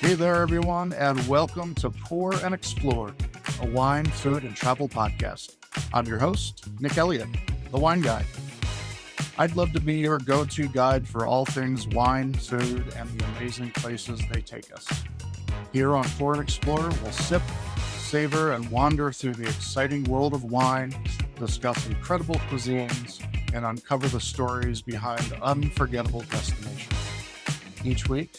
Hey there, everyone, and welcome to Pour and Explore, a wine, food, and travel podcast. I'm your host, Nick Elliott, the wine guy. I'd love to be your go-to guide for all things wine, food, and the amazing places they take us. Here on Pour and Explore, we'll sip, savor, and wander through the exciting world of wine, discuss incredible cuisines, and uncover the stories behind unforgettable destinations. Each week,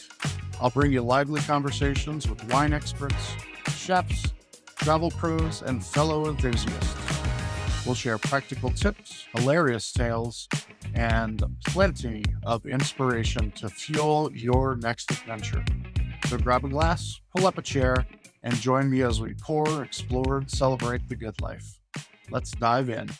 I'll bring you lively conversations with wine experts, chefs, travel pros, and fellow enthusiasts. We'll share practical tips, hilarious tales, and plenty of inspiration to fuel your next adventure. So grab a glass, pull up a chair, and join me as we pour, explore, and celebrate the good life. Let's dive in.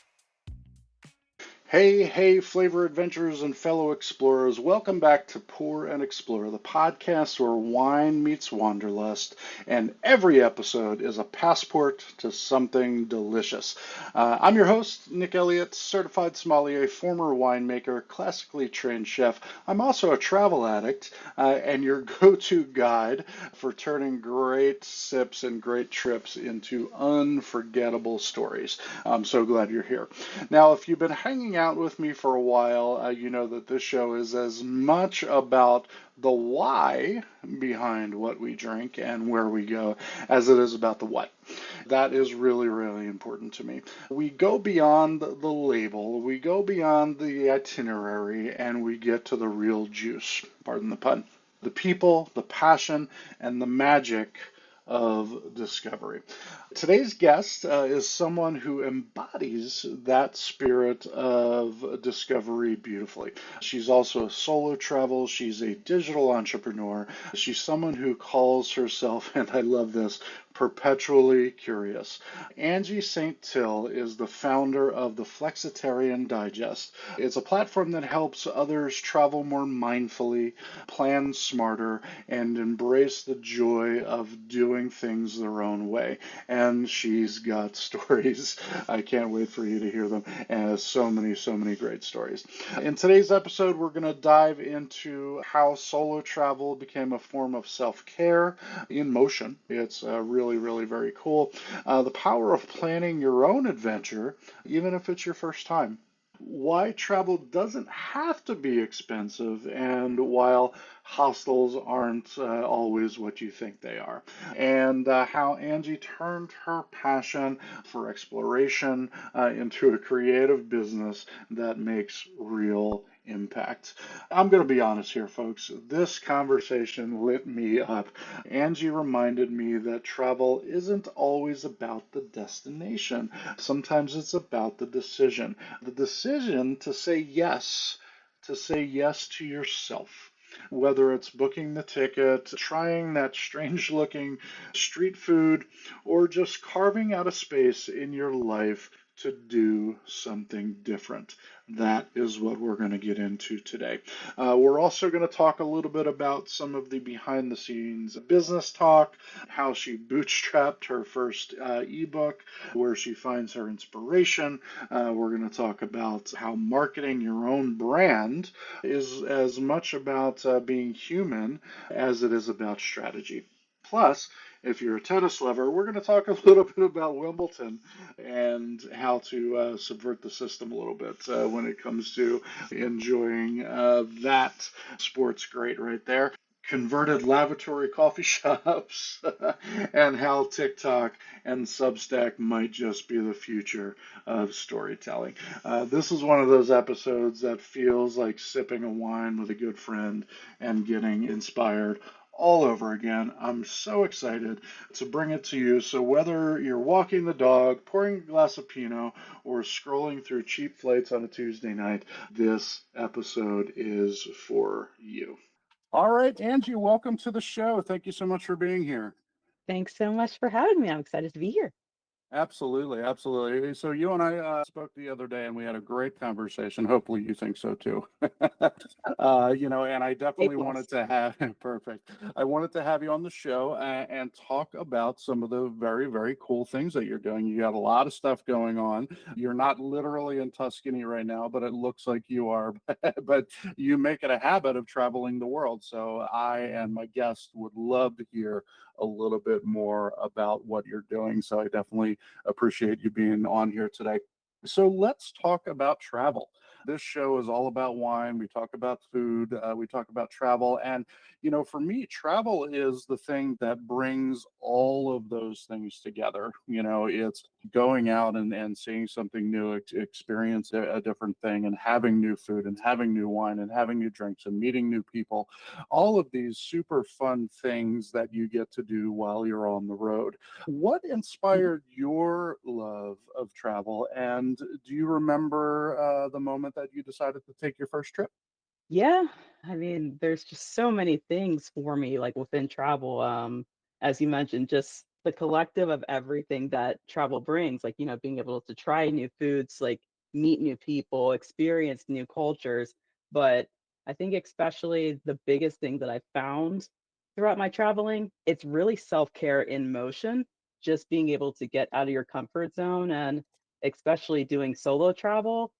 Hey, flavor adventurers and fellow explorers. Welcome back to Pour and Explore, the podcast where wine meets wanderlust, and every episode is a passport to something delicious. I'm your host, Nick Elliott, certified sommelier, former winemaker, classically trained chef. I'm also a travel addict and your go-to guide for turning great sips and great trips into unforgettable stories. I'm so glad you're here. Now, if you've been hanging out with me for a while, you know that this show is as much about the why behind what we drink and where we go as it is about the what. That is really, really important to me. We go beyond the label, we go beyond the itinerary, and we get to the real juice, pardon the pun. The people, the passion, and the magic of discovery. Today's guest is someone who embodies that spirit of discovery beautifully. She's also a solo travel. She's a digital entrepreneur. She's someone who calls herself, and I love this, perpetually curious. Angie Saint-YI is the founder of the Flexitarian Digest. It's a platform that helps others travel more mindfully, plan smarter, and embrace the joy of doing things their own way. And she's got stories. I can't wait for you to hear them. And so many great stories. In today's episode, we're going to dive into how solo travel became a form of self-care in motion. It's really very cool. The power of planning your own adventure, even if it's your first time. Why travel doesn't have to be expensive, and while hostels aren't always what you think they are, and how Angie turned her passion for exploration into a creative business that makes real impact. I'm going to be honest here, folks. This conversation lit me up. Angie reminded me that travel isn't always about the destination. Sometimes it's about the decision. The decision to say yes to yourself. Whether it's booking the ticket, trying that strange looking street food, or just carving out a space in your life to do something different. That is what we're going to get into today. We're also going to talk a little bit about some of the behind the scenes business talk, how she bootstrapped her first ebook, where she finds her inspiration. We're going to talk about how marketing your own brand is as much about being human as it is about strategy. Plus, if you're a tennis lover, we're going to talk a little bit about Wimbledon and how to subvert the system a little bit when it comes to enjoying that sports great right there. Converted lavatory coffee shops and how TikTok and Substack might just be the future of storytelling. This is one of those episodes that feels like sipping a wine with a good friend and getting inspired all over again. I'm so excited to bring it to you. So whether you're walking the dog, pouring a glass of Pinot, or scrolling through cheap flights on a Tuesday night, this episode is for you. All right, Angie, welcome to the show. Thank you so much for being here. Thanks so much for having me. I'm excited to be here. Absolutely, absolutely. So you and I spoke the other day, and we had a great conversation. Hopefully, you think so too. And I A definitely wanted plus. to have perfect. I wanted to have you on the show and talk about some of the very, very cool things that you're doing. You got a lot of stuff going on. You're not literally in Tuscany right now, but it looks like you are. But you make it a habit of traveling the world. So I and my guests would love to hear a little bit more about what you're doing. So I definitely appreciate you being on here today. So let's talk about travel. This show is all about wine. We talk about food. We talk about travel. And, for me, travel is the thing that brings all of those things together. It's going out and seeing something new, experience a different thing, and having new food and having new wine and having new drinks and meeting new people. All of these super fun things that you get to do while you're on the road. What inspired your love of travel? And do you remember the moment that you decided to take your first trip? Yeah, I mean, there's just so many things for me, like within travel. As you mentioned, just the collective of everything that travel brings, like, being able to try new foods, like meet new people, experience new cultures. But I think especially the biggest thing that I found throughout my traveling, it's really self-care in motion, just being able to get out of your comfort zone and especially doing solo travel.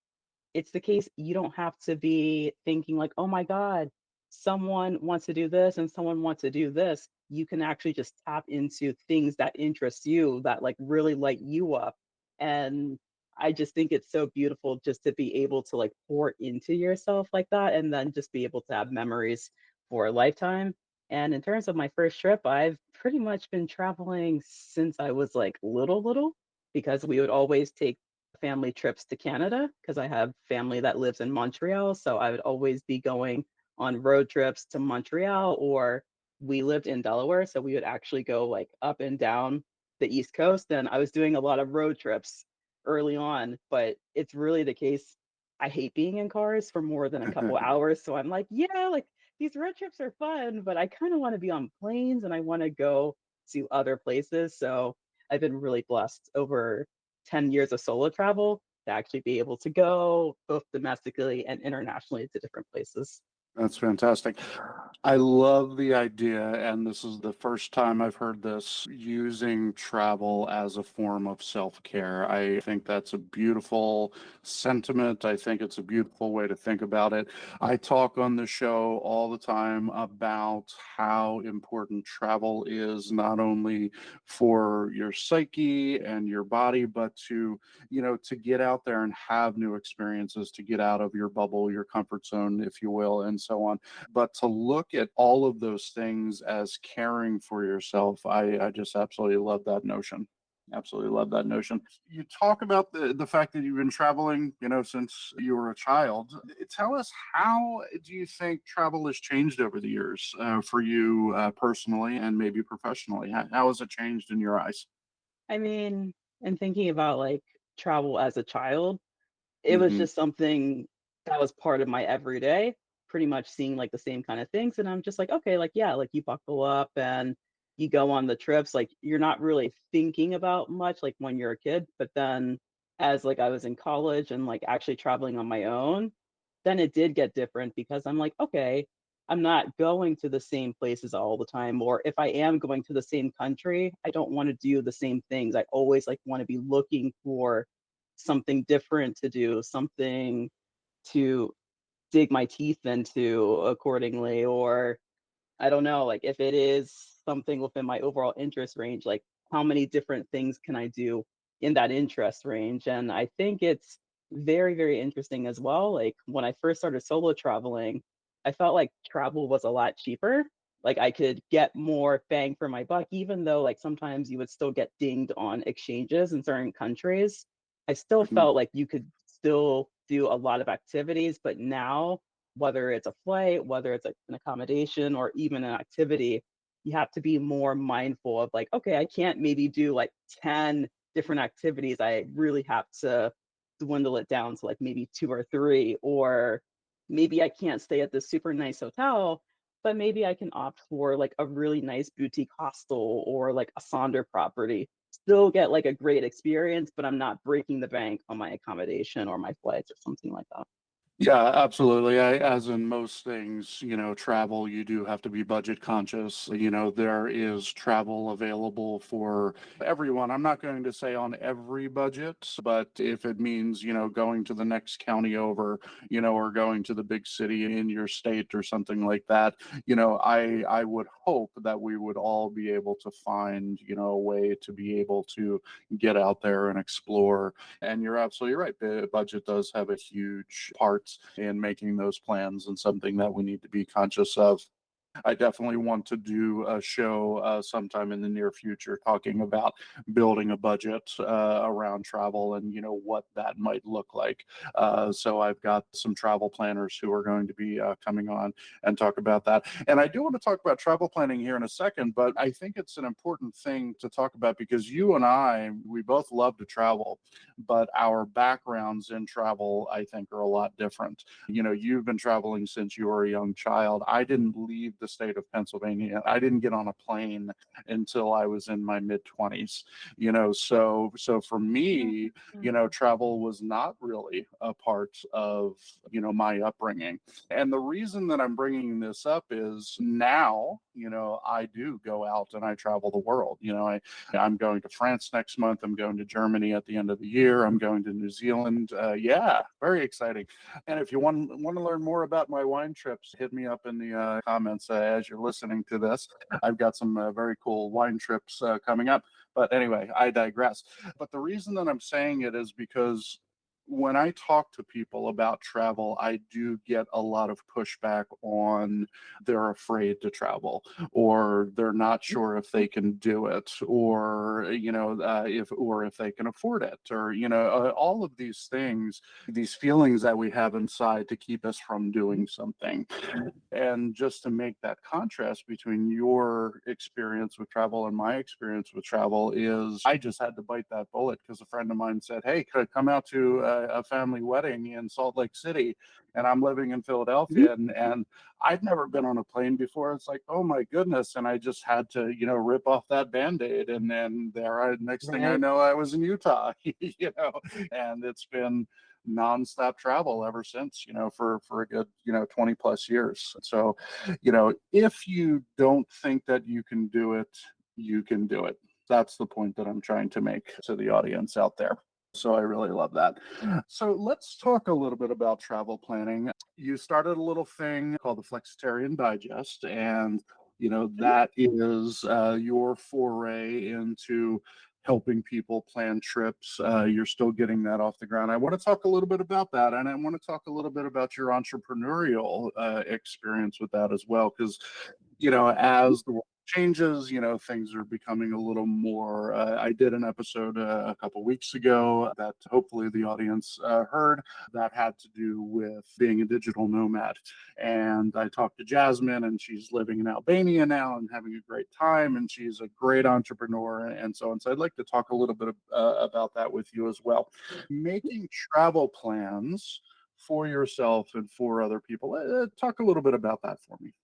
It's the case you don't have to be thinking like, "Oh my god, someone wants to do this and someone wants to do this." You can actually just tap into things that interest you, that, like, really light you up, and I just think it's so beautiful just to be able to, like, pour into yourself like that, and then just be able to have memories for a lifetime. And in terms of my first trip, I've pretty much been traveling since I was, like, little, because we would always take family trips to Canada because I have family that lives in Montreal, so I would always be going on road trips to Montreal, or we lived in Delaware, so we would actually go, like, up and down the East Coast, and I was doing a lot of road trips early on, but it's really the case I hate being in cars for more than a couple hours, so I'm like, "Yeah, like, these road trips are fun, but I kinda wanna be on planes and I wanna go to other places," so I've been really blessed over 10 years of solo travel to actually be able to go both domestically and internationally to different places. That's fantastic. I love the idea, and this is the first time I've heard this, using travel as a form of self-care. I think that's a beautiful sentiment. I think it's a beautiful way to think about it. I talk on the show all the time about how important travel is, not only for your psyche and your body, but to get out there and have new experiences, to get out of your bubble, your comfort zone, if you will, and so on. But to look at all of those things as caring for yourself, I just absolutely love that notion. Absolutely love that notion. You talk about the fact that you've been traveling, since you were a child. Tell us, how do you think travel has changed over the years for you personally and maybe professionally? How has it changed in your eyes? I mean, and thinking about like travel as a child, it was Hmm. just something that was part of my everyday, pretty much seeing, like, the same kinda things, and I'm just like, "Okay," like, yeah, like, you buckle up and you go on the trips, like, you're not really thinking about much, like, when you're a kid, but then as, like, I was in college and, like, actually traveling on my own, then it did get different because I'm like, "Okay, I'm not going to the same places all the time," or if I am going to the same country, I don't wanna do the same things. I always, like, wanna be looking for something different to do, something to dig my teeth into accordingly, or I don't know, like, if it is something within my overall interest range, like, how many different things can I do in that interest range? And I think it's very, very interesting as well. Like, when I first started solo traveling, I felt like travel was a lot cheaper. Like, I could get more bang for my buck, even though, like, sometimes you would still get dinged on exchanges in certain countries. I still Hmm. felt like you could still do a lot of activities, but now whether it's a flight, whether it's like an accommodation or even an activity, you have to be more mindful of like, okay, I can't maybe do like 10 different activities. I really have to dwindle it down to like maybe two or three, or maybe I can't stay at this super nice hotel, but maybe I can opt for like a really nice boutique hostel or like a Sonder property. still get like a great experience, but I'm not breaking the bank on my accommodation or my flights or something like that. Yeah, absolutely. As in most things, travel, you do have to be budget conscious. There is travel available for everyone. I'm not going to say on every budget, but if it means, going to the next county over, or going to the big city in your state or something like that, I would hope that we would all be able to find, a way to be able to get out there and explore. And you're absolutely right. The budget does have a huge part in making those plans and something that we need to be conscious of. I definitely want to do a show sometime in the near future talking about building a budget around travel and what that might look like. So I've got some travel planners who are going to be coming on and talk about that. And I do want to talk about travel planning here in a second, but I think it's an important thing to talk about because you and I, we both love to travel, but our backgrounds in travel, I think, are a lot different. You've been traveling since you were a young child. I didn't leave the state of Pennsylvania. I didn't get on a plane until I was in my mid 20s. So for me, travel was not really a part of, my upbringing. And the reason that I'm bringing this up is now, I do go out and I travel the world. I'm going to France next month. I'm going to Germany at the end of the year. I'm going to New Zealand. Yeah, very exciting. And if you want to learn more about my wine trips, hit me up in the comments as you're listening to this. I've got some very cool wine trips coming up. But anyway, I digress. But the reason that I'm saying it is because when I talk to people about travel, I do get a lot of pushback on they're afraid to travel, or they're not sure if they can do it, or if they can afford it, or all of these things, these feelings that we have inside to keep us from doing something. And just to make that contrast between your experience with travel and my experience with travel is I just had to bite that bullet because a friend of mine said, "Hey, could I come out to a family wedding in Salt Lake City?" And I'm living in Philadelphia, and I'd never been on a plane before. It's like, oh my goodness. And I just had to, rip off that Band-Aid. And then next thing I Right. know, I was in Utah, and it's been nonstop travel ever since, for a good, 20 plus years. So, if you don't think that you can do it, you can do it. That's the point that I'm trying to make to the audience out there. So I really love that. So let's talk a little bit about travel planning. You started a little thing called the Flexitarian Digest, and that is your foray into helping people plan trips. You're still getting that off the ground. I want to talk a little bit about that, and I want to talk a little bit about your entrepreneurial experience with that as well, because as the world changes, things are becoming a little more. I did an episode a couple weeks ago that hopefully the audience heard that had to do with being a digital nomad. And I talked to Jasmine, and she's living in Albania now and having a great time. And she's a great entrepreneur and so on. So I'd like to talk a little bit about that with you as well. Making travel plans for yourself and for other people. Talk a little bit about that for me.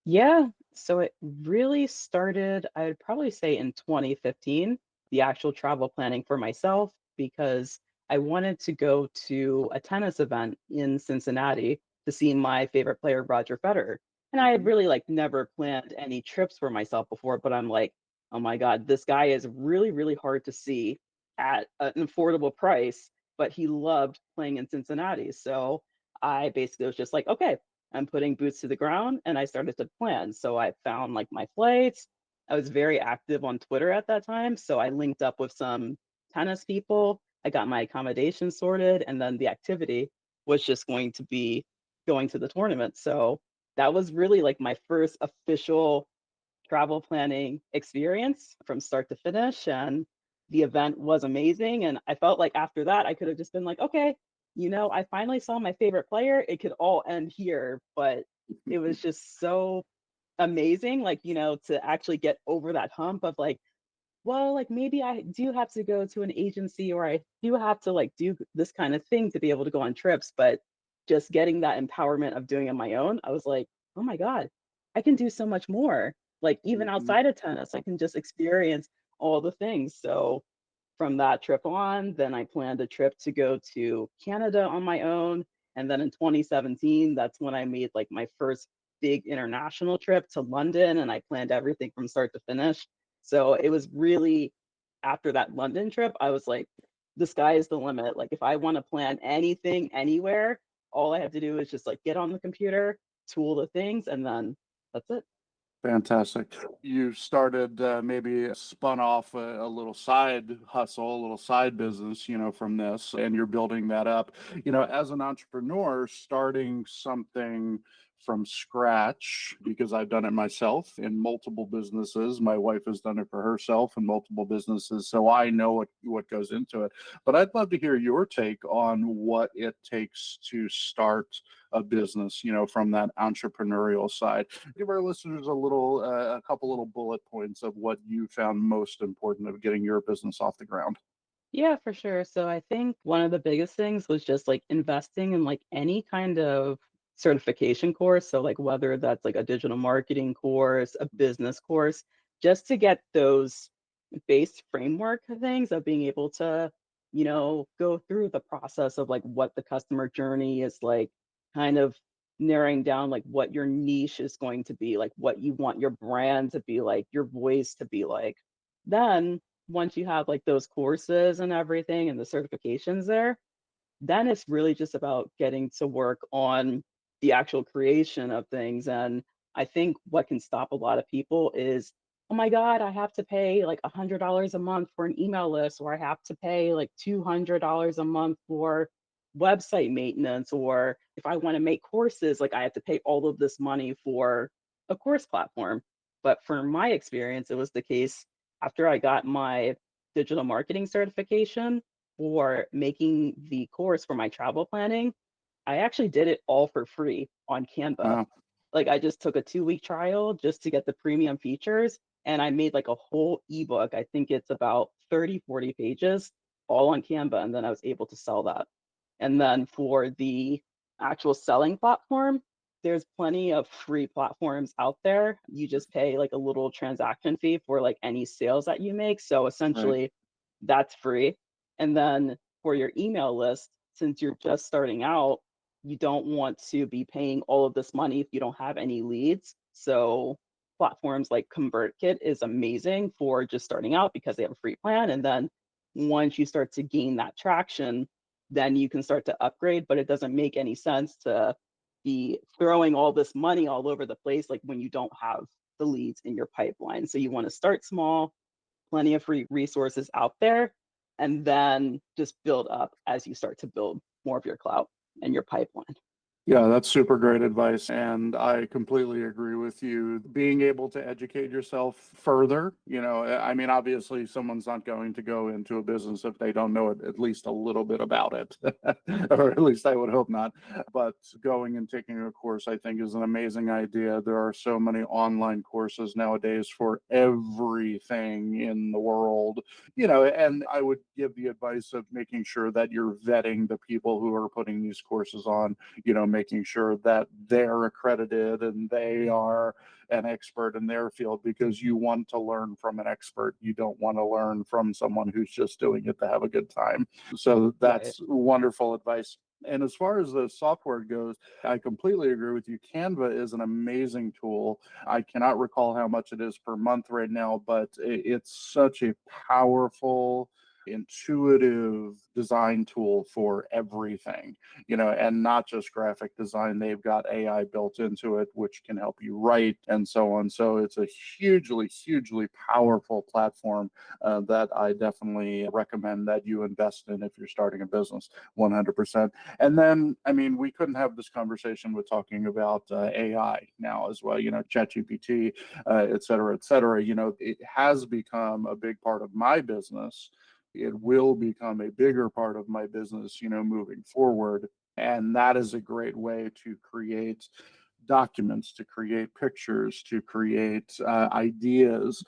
Yeah, so it really started, I would probably say in 2015, the actual travel planning for myself, because I wanted to go to a tennis event in Cincinnati to see my favorite player, Roger Federer. And I had Mhm. really like never planned any trips for myself before, but I'm like, oh my God, this guy is really, really hard to see at an affordable price, but he loved playing in Cincinnati. So I basically was just like, okay, I'm putting boots to the ground and I started to plan. So I found like my flights. I was very active on Twitter at that time. So I linked up with some tennis people. I got my accommodation sorted. And then the activity was just going to be going to the tournament. So that was really like my first official travel planning experience from start to finish. And the event was amazing. And I felt like after that, I could have just been like, okay, I finally saw my favorite player. It could all end here. But it was just so amazing, like, to actually get over that hump of like, well, like maybe I do have to go to an agency or I do have to like do this kind of thing to be able to go on trips. But just getting that empowerment of doing it on my own, I was like, oh my God, I can do so much more. Like even Mhm. outside of tennis, I can just experience all the things. So from that trip on, then I planned a trip to go to Canada on my own. And then in 2017, that's when I made like my first big international trip to London, and I planned everything from start to finish. So it was really after that London trip, I was like, the sky is the limit. Like if I want to plan anything anywhere, all I have to do is just like get on the computer, tool the things, and then that's it. Fantastic. You started maybe spun off a little side hustle, a little side business, from this, and you're building that up. As an entrepreneur, starting something from scratch, because I've done it myself in multiple businesses. My wife has done it for herself in multiple businesses, so I know what goes into it. But I'd love to hear your take on what it takes to start a business, from that entrepreneurial side. Give our listeners a couple little bullet points of what you found most important of getting your business off the ground. Yeah, for sure. So I think one of the biggest things was just like investing in like any kind of certification course. So like whether that's like a digital marketing course, a business course, just to get those base framework things of being able to, go through the process of like what the customer journey is like, kind of narrowing down like what your niche is going to be, like what you want your brand to be like, your voice to be like. Then once you have like those courses and everything and the certifications there, then it's really just about getting to work on the actual creation of things. And I think what can stop a lot of people is, oh my God, I have to pay like $100 a month for an email list, or I have to pay like $200 a month for website maintenance, or if I want to make courses, like I have to pay all of this money for a course platform. But for my experience, it was the case after I got my digital marketing certification for making the course for my travel planning. I actually did it all for free on Canva. Wow. Like I just took a 2-week trial just to get the premium features, and I made like a whole ebook. I think it's about 30, 40 pages all on Canva, and then I was able to sell that. And then for the actual selling platform, there's plenty of free platforms out there. You just pay like a little transaction fee for like any sales that you make. So Right. essentially, that's free. And then for your email list, since you're just starting out, you don't want to be paying all of this money if you don't have any leads. So platforms like ConvertKit is amazing for just starting out because they have a free plan. And then once you start to gain that traction, then you can start to upgrade. But it doesn't make any sense to be throwing all this money all over the place like when you don't have the leads in your pipeline. So you want to start small, plenty of free resources out there, and then just build up as you start to build more of your clout and your pipeline. Yeah, that's super great advice. And I completely agree with you. Being able to educate yourself further, I mean, obviously, someone's not going to go into a business if they don't know at least a little bit about it, or at least I would hope not. But going and taking a course, I think, is an amazing idea. There are so many online courses nowadays for everything in the world, and I would give the advice of making sure that you're vetting the people who are putting these courses on, making sure that they're accredited and they are an expert in their field, because you want to learn from an expert. You don't want to learn from someone who's just doing it to have a good time. So Right. that's wonderful advice. And as far as the software goes, I completely agree with you. Canva is an amazing tool. I cannot recall how much it is per month right now, but it's such a powerful, intuitive design tool for everything, and not just graphic design. They've got AI built into it, which can help you write and so on. So it's a hugely, hugely powerful platform that I definitely recommend that you invest in if you're starting a business, 100%. And then, I mean, we couldn't have this conversation with talking about AI now as well, ChatGPT, et cetera, et cetera. It has become a big part of my business. It will become a bigger part of my business, moving forward. And that is a great way to create documents, to create pictures, to create ideas,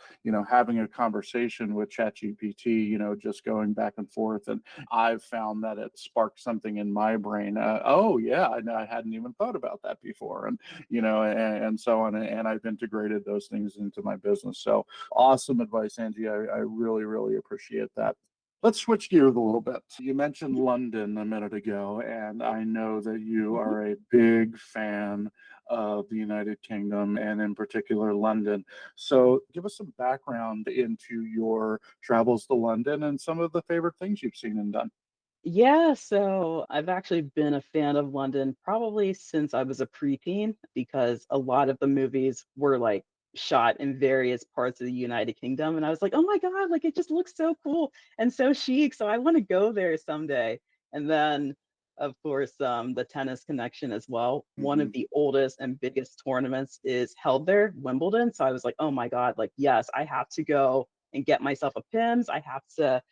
having a conversation with ChatGPT, just going back and forth. And I've found that it sparked something in my brain. Oh, yeah, I hadn't even thought about that before. And so on. And I've integrated those things into my business. So awesome advice, Angie. I really, really appreciate that. Let's switch gears a little bit. You mentioned London a minute ago, and I know that you Mhm. are a big fan of the United Kingdom and in particular London. So give us some background into your travels to London and some of the favorite things you've seen and done. Yeah, so I've actually been a fan of London probably since I was a preteen because a lot of the movies were like shot in various parts of the United Kingdom. And I was like, oh my God, like it just looks so cool and so chic. So I want to go there someday. And then, of course, the tennis connection as well. One of Hmm. the oldest and biggest tournaments is held there, Wimbledon. So I was like, oh my God, like, yes, I have to go and get myself a PIMS. I have to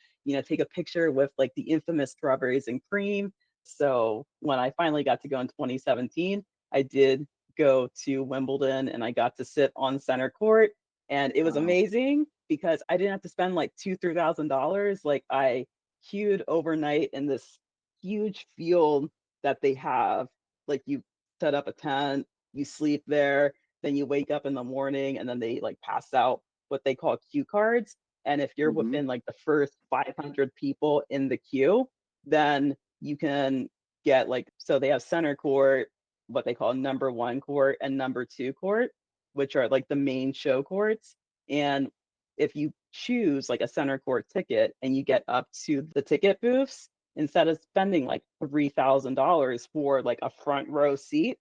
take a picture with like the infamous strawberries and cream. So when I finally got to go in 2017, I did go to Wimbledon and I got to sit on center court. And it was Wow. amazing because I didn't have to spend like $2,000, $3,000. Like I queued overnight in this huge field that they have. Like you set up a tent, you sleep there, then you wake up in the morning and then they like pass out what they call cue cards. And if you're Hmm. within like the first 500 people in the queue, then you can get like, so they have center court, what they call number one court and number two court, which are like the main show courts. And if you choose like a center court ticket and you get up to the ticket booths, instead of spending like $3,000 for like a front row seat,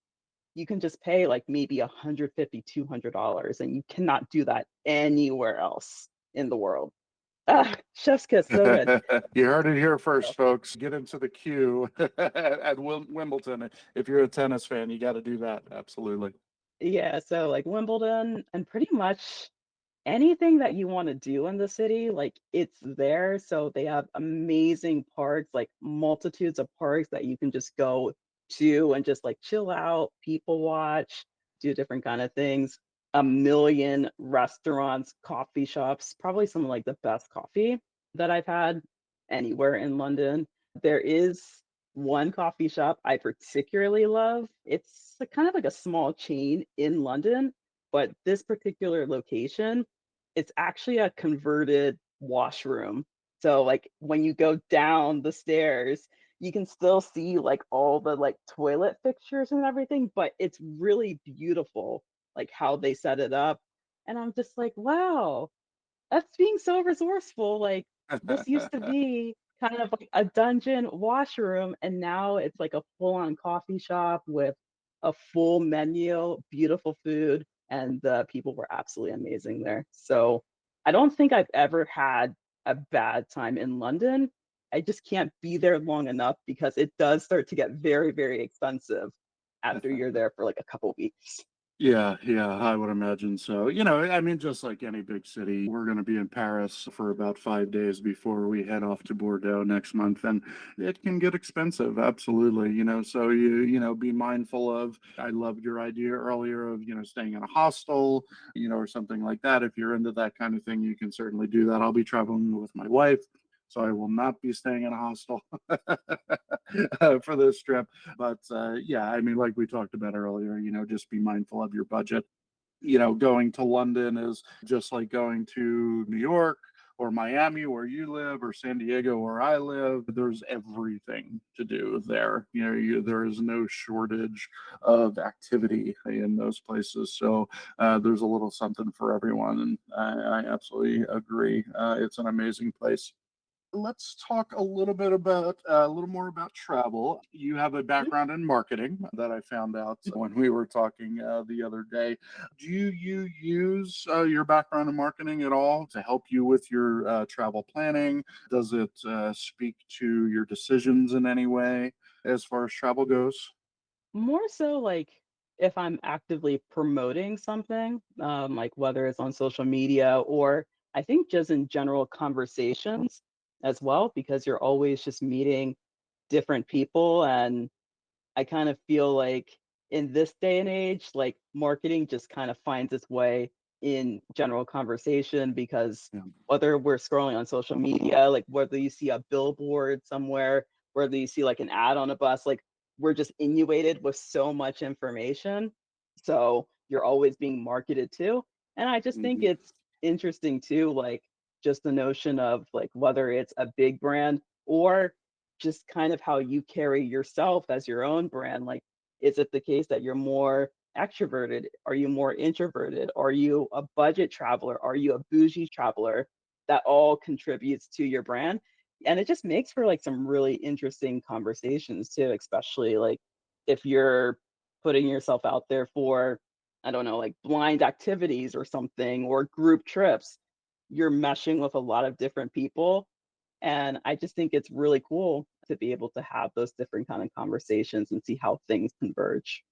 you can just pay like maybe 150, $200, and you cannot do that anywhere else in the world. Ah, chef's kiss, so good. You heard it here So, first, folks. Get into the queue at Wimbledon. If you're a tennis fan, you got to do that. Absolutely. yeah, so like Wimbledon and pretty much anything that you want to do in the city, like it's there. So they have amazing parks, like multitudes of parks that you can just go to and just like chill out, people watch, do different kind of things. A million restaurants, coffee shops, probably some of like the best coffee that I've had anywhere in London. There is one coffee shop I particularly love. It's kind of like a small chain in London, but this particular location, it's actually a converted washroom. So like when you go down the stairs, you can still see like all the like toilet fixtures and everything, but it's really beautiful like how they set it up. And I'm just like, wow, that's being so resourceful. Like this used to be kind of like a dungeon washroom, and now it's like a full-on coffee shop with a full menu, beautiful food, and the people were absolutely amazing there. So I don't think I've ever had a bad time in London. I just can't be there long enough because it does start to get very, very expensive after you're there for like a couple weeks. Yeah, yeah, I would imagine so. I mean, just like any big city, we're going to be in Paris for about 5 days before we head off to Bordeaux next month, and it can get expensive. Absolutely, so be mindful of. I loved your idea earlier of staying in a hostel, or something like that. If you're into that kind of thing, you can certainly do that. I'll be traveling with my wife. So I will not be staying in a hostel for this trip. But yeah, I mean, like we talked about earlier, just be mindful of your budget. Going to London is just like going to New York or Miami where you live or San Diego where I live. There's everything to do there. There is no shortage of activity in those places. So there's a little something for everyone. And I absolutely agree. It's an amazing place. Let's talk a little more about travel. You have a background in marketing that I found out when we were talking the other day. Do you use your background in marketing at all to help you with your travel planning? Does it speak to your decisions in any way as far as travel goes? More so like if I'm actively promoting something, like whether it's on social media or I think just in general conversations as well, because you're always just meeting different people. And I kind of feel like in this day and age, like marketing just kind of finds its way in general conversation because Yeah. whether we're scrolling on social media, like whether you see a billboard somewhere, whether you see like an ad on a bus, like we're just inundated with so much information. So you're always being marketed to. And I just think Mhm. it's interesting too, like just the notion of like whether it's a big brand or just kind of how you carry yourself as your own brand. Like, is it the case that you're more extroverted? Are you more introverted? Are you a budget traveler? Are you a bougie traveler? That all contributes to your brand. And it just makes for like some really interesting conversations too, especially like if you're putting yourself out there for, I don't know, like blind activities or something or group trips, you're meshing with a lot of different people. And I just think it's really cool to be able to have those different kind of conversations and see how things converge.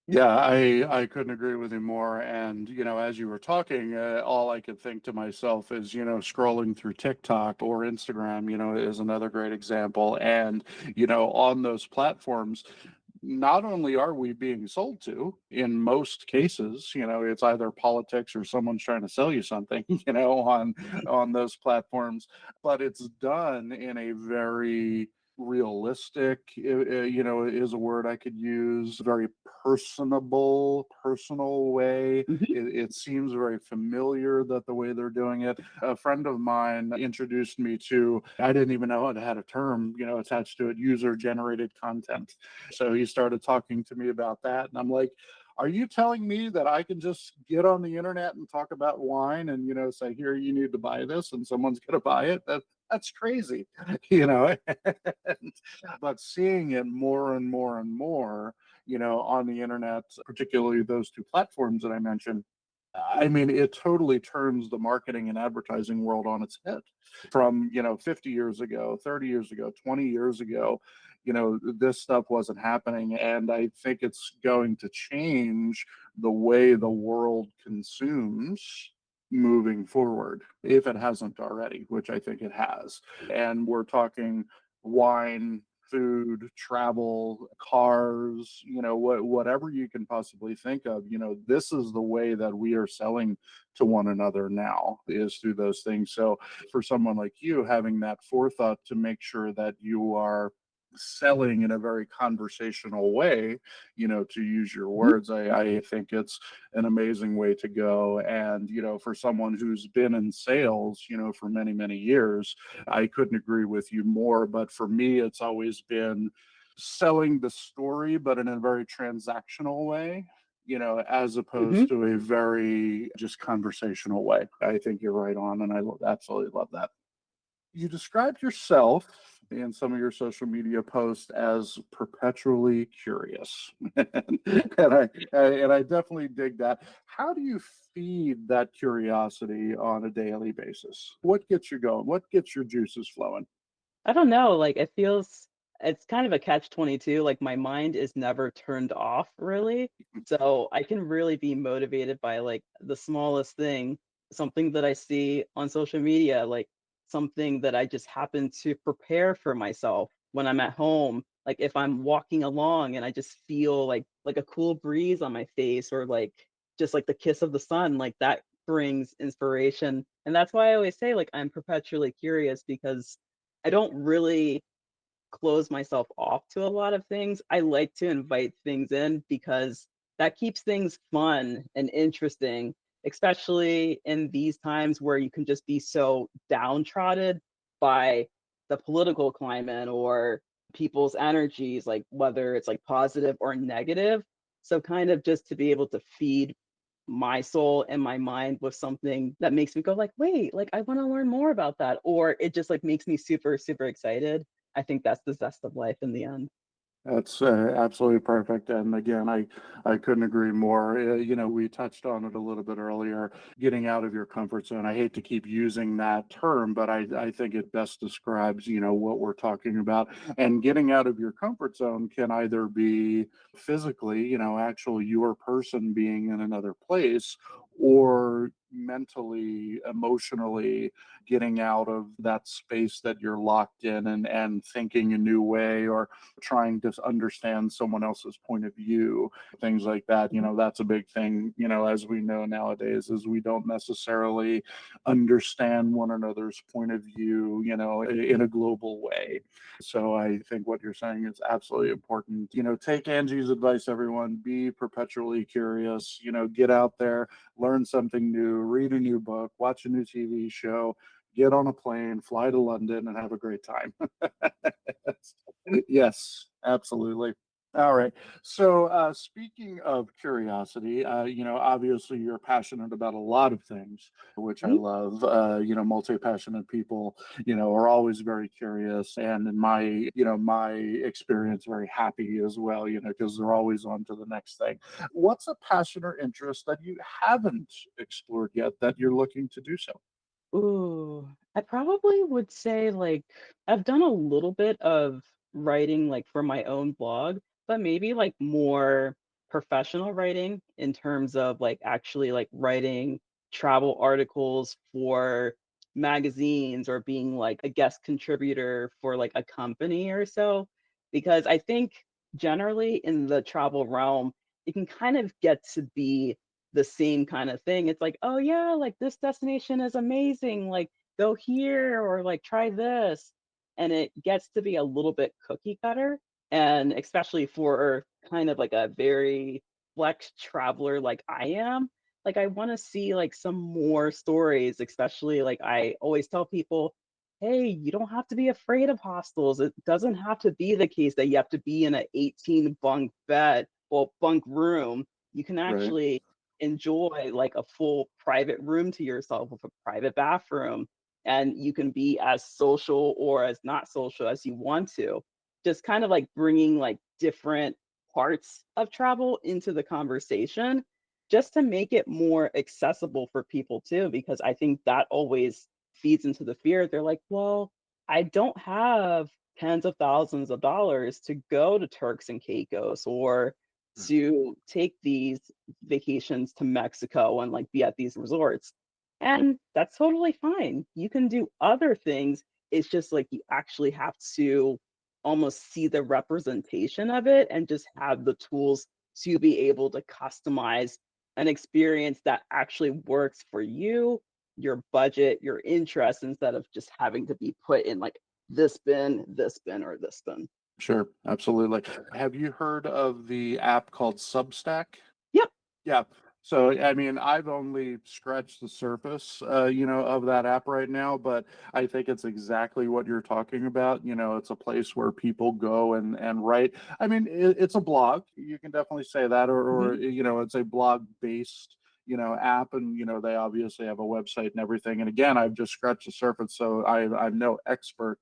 Yeah, I couldn't agree with you more. And, as you were talking, all I could think to myself is, scrolling through TikTok or Instagram, is another great example. And, on those platforms, not only are we being sold to, in most cases, it's either politics or someone's trying to sell you something, on those platforms, but it's done in a very realistic, is a word I could use, very personable, personal way. Mhm, It seems very familiar that the way they're doing it. A friend of mine introduced me to, I didn't even know it had a term, attached to it, user generated content. So he started talking to me about that. And I'm like, are you telling me that I can just get on the internet and talk about wine and, say, here, you need to buy this and someone's going to buy it? That's crazy, you know. But seeing it more and more and more, on the internet, particularly those two platforms that I mentioned, I mean, it totally turns the marketing and advertising world on its head. From, 50 years ago, 30 years ago, 20 years ago, this stuff wasn't happening. And I think it's going to change the way the world consumes moving forward, if it hasn't already, which I think it has. And we're talking wine, food, travel, cars, whatever you can possibly think of, this is the way that we are selling to one another now, is through those things. So for someone like you, having that forethought to make sure that you are selling in a very conversational way, to use your mhm, words, I think it's an amazing way to go. And, for someone who's been in sales, for many, many years, I couldn't agree with you more. But for me, it's always been selling the story, but in a very transactional way, as mhm. opposed to a very just conversational way. I think you're right on, and I absolutely love that. You described yourself in some of your social media posts as perpetually curious. And I definitely dig that. How do you feed that curiosity on a daily basis? What gets you going? What gets your juices flowing? I don't know, like, it feels it's kind of a catch-22, like, my mind is never turned off, really, so I can really be motivated by, like, the smallest thing, something that I see on social media, like, something that I just happen to prepare for myself when I'm at home, like, if I'm walking along and I just feel like a cool breeze on my face or, like, just, like, the kiss of the sun, like, that brings inspiration, and that's why I always say, like, I'm perpetually curious because I don't really close myself off to a lot of things. I like to invite things in because that keeps things fun and interesting, especially in these times where you can just be so downtrodden by the political climate or people's energies, like whether it's like positive or negative. So kind of just to be able to feed my soul and my mind with something that makes me go like, "Wait, like, I wanna learn more about that," or it just, like, makes me super, super excited. I think that's the zest of life in the end. That's absolutely perfect. And again, I couldn't agree more. We touched on it a little bit earlier, getting out of your comfort zone. I hate to keep using that term, but I think it best describes, what we're talking about. And getting out of your comfort zone can either be physically, actually your person being in another place, or mentally, emotionally getting out of that space that you're locked in and thinking a new way or trying to understand someone else's point of view, things like that. That's a big thing, as we know nowadays, is we don't necessarily understand one another's point of view, in a global way. So I think what you're saying is absolutely important. Take Angie's advice, everyone. Be perpetually curious, get out there, learn something new, read a new book, watch a new TV show, get on a plane, fly to London, and have a great time. Yes, absolutely. All right. So, speaking of curiosity, obviously you're passionate about a lot of things, which I Mhm. love. Multi-passionate people, are always very curious, and in my experience, very happy as well. Because they're always on to the next thing. What's a passion or interest that you haven't explored yet that you're looking to do so? Ooh, I probably would say, like, I've done a little bit of writing, like, for my own blog, but maybe, like, more professional writing in terms of, like, actually, like, writing travel articles for magazines or being, like, a guest contributor for, like, a company or so. Because I think generally in the travel realm, it can kind of get to be the same kind of thing. It's like, "Oh, yeah, like, this destination is amazing, like, go here," or, like, "Try this," and it gets to be a little bit cookie cutter, and especially for kind of like a very flex traveler like I am, like, I wanna see, like, some more stories, especially, like, I always tell people, "Hey, you don't have to be afraid of hostels. It doesn't have to be the case that you have to be in a 18 bunk bed well, bunk room. You can Right. actually enjoy like a full private room to yourself with a private bathroom, and you can be as social or as not social as you want to. Just kind of like bringing like different parts of travel into the conversation just to make it more accessible for people too, because I think that always feeds into the fear. They're like, well, I don't have tens of thousands of dollars to go to Turks and Caicos or to take these vacations to Mexico and like be at these resorts. And that's totally fine. You can do other things. It's just like you actually have to almost see the representation of it and just have the tools to be able to customize an experience that actually works for you, your budget, your interests, instead of just having to be put in like this bin, or this bin. Sure, absolutely. Have you heard of the app called Substack? Yep. Yeah. So, I mean, I've only scratched the surface, of that app right now, but I think it's exactly what you're talking about. It's a place where people go and write. I mean, it's a blog. You can definitely say that, or Mhm. it's a blog based, app, and they obviously have a website and everything. And again, I've just scratched the surface, so I'm no expert,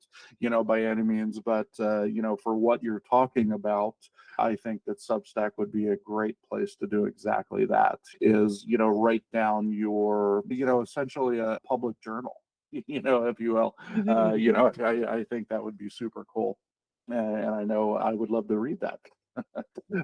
by any means, but for what you're talking about. I think that Substack would be a great place to do exactly that is, write down your, essentially a public journal, if you will. I think that would be super cool. And I know I would love to read that.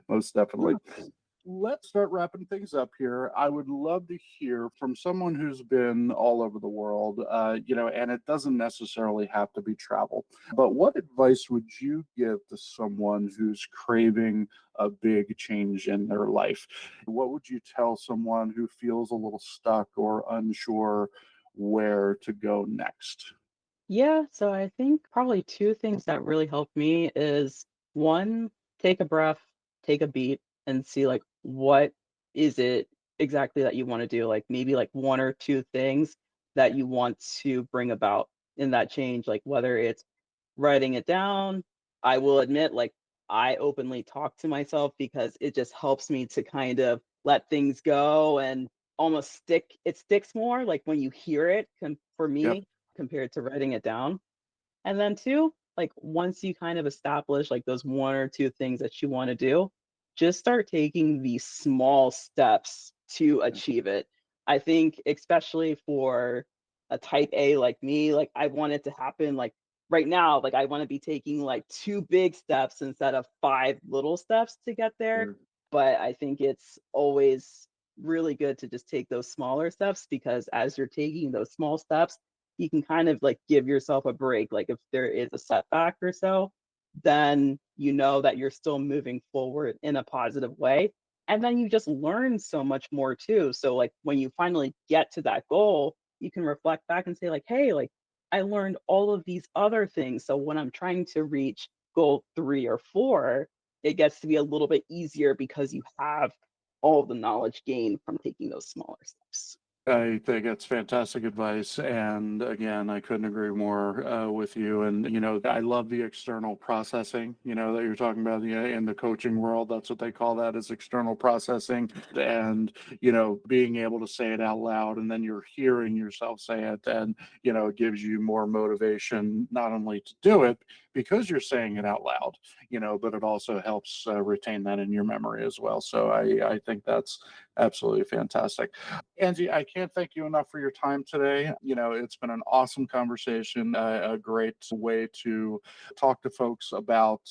Most definitely. Yeah. Let's start wrapping things up here. I would love to hear from someone who's been all over the world, and it doesn't necessarily have to be travel. But what advice would you give to someone who's craving a big change in their life? What would you tell someone who feels a little stuck or unsure where to go next? Yeah, so I think probably 2 things that really helped me is, 1, take a breath, take a beat, and see, like, what is it exactly that you wanna do? Like, maybe, like, 1 or 2 things that you want to bring about in that change, like, whether it's writing it down. I will admit, like, I openly talk to myself because it just helps me to kind of let things go and almost sticks more, like, when you hear it for Yep. me, compared to writing it down. And then 2, like, once you kind of establish, like, those 1 or 2 things that you wanna do, just start taking these small steps to achieve it. I think especially for a type A like me, like, I want it to happen, like, right now, like, I wanna be taking, like, 2 big steps instead of 5 little steps to get there, Sure. but I think it's always really good to just take those smaller steps, because as you're taking those small steps, you can kind of like give yourself a break. Like if there is a setback or so, then you know that you're still moving forward in a positive way. And then you just learn so much more too. So like when you finally get to that goal, you can reflect back and say like, hey, like I learned all of these other things. So when I'm trying to reach goal 3 or 4, it gets to be a little bit easier because you have all the knowledge gained from taking those smaller steps. I think it's fantastic advice. And again, I couldn't agree more with you. And, I love the external processing, that you're talking about, in the coaching world. That's what they call that, is external processing. And, being able to say it out loud, and then you're hearing yourself say it. And, it gives you more motivation, not only to do it because you're saying it out loud, but it also helps retain that in your memory as well. So I think that's absolutely fantastic. Angie, I can't thank you enough for your time today. It's been an awesome conversation, a great way to talk to folks about,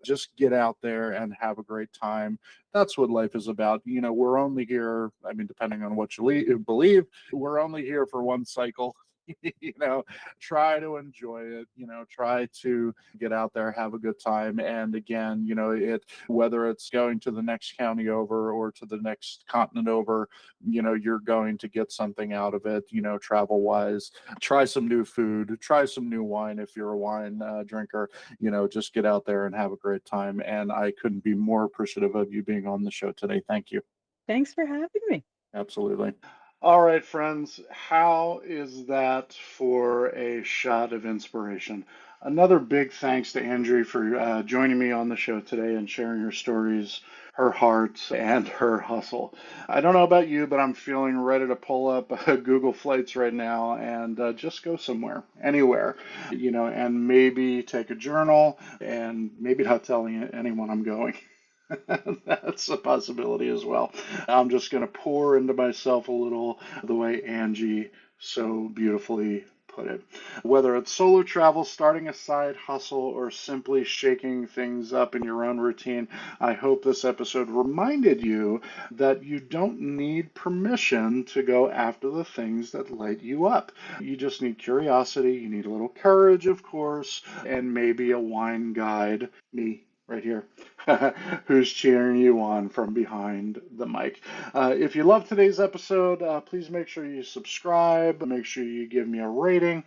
just get out there and have a great time. That's what life is about. We're only here, I mean, depending on what you believe, we're only here for one cycle. you know, Try to enjoy it, try to get out there, have a good time. And again, whether it's going to the next county over or to the next continent over, you're going to get something out of it, travel wise. Try some new food, try some new wine if you're a wine drinker, just get out there and have a great time. And I couldn't be more appreciative of you being on the show today. Thank you. Thanks for having me. Absolutely. All right, friends, how is that for a shot of inspiration? Another big thanks to Andrew for joining me on the show today and sharing her stories, her heart, and her hustle. I don't know about you, but I'm feeling ready to pull up Google Flights right now and just go somewhere, anywhere, and maybe take a journal and maybe not telling anyone I'm going. That's a possibility as well. I'm just going to pour into myself a little, the way Angie so beautifully put it. Whether it's solo travel, starting a side hustle, or simply shaking things up in your own routine, I hope this episode reminded you that you don't need permission to go after the things that light you up. You just need curiosity, you need a little courage, of course, and maybe a wine guide, me, right here, who's cheering you on from behind the mic. If you love today's episode, please make sure you subscribe, make sure you give me a rating,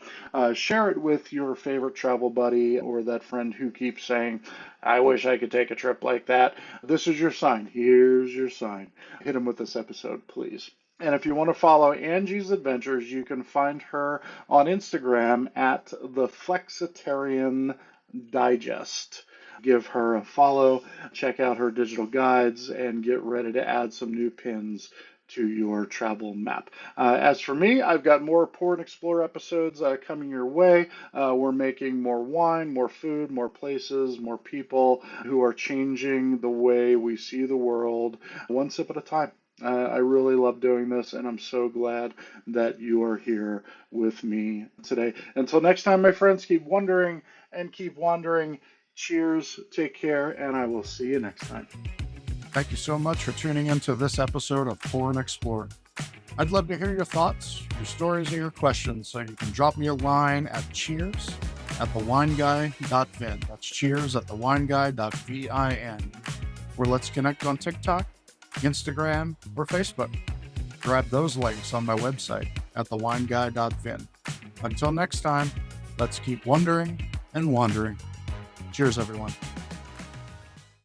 share it with your favorite travel buddy or that friend who keeps saying, I wish I could take a trip like that. This is your sign. Here's your sign. Hit him with this episode, please. And if you want to follow Angie's adventures, you can find her on Instagram at the Flexitarian Digest. Give her a follow, check out her digital guides, and get ready to add some new pins to your travel map. As for me, I've got more Pour and Explore episodes coming your way. We're making more wine, more food, more places, more people who are changing the way we see the world, one sip at a time. I really love doing this, and I'm so glad that you are here with me today. Until next time, my friends, keep wondering and keep wandering. Cheers, take care, and I will see you next time. Thank you so much for tuning into this episode of Pour and Explore. I'd love to hear your thoughts, your stories, and your questions, so you can drop me a line at cheers@thewineguy.vin. That's cheers@thewineguy.vin. Or let's connect on TikTok, Instagram, or Facebook. Grab those links on my website at thewineguy.vin. Until next time, let's keep wondering and wandering. Cheers, everyone.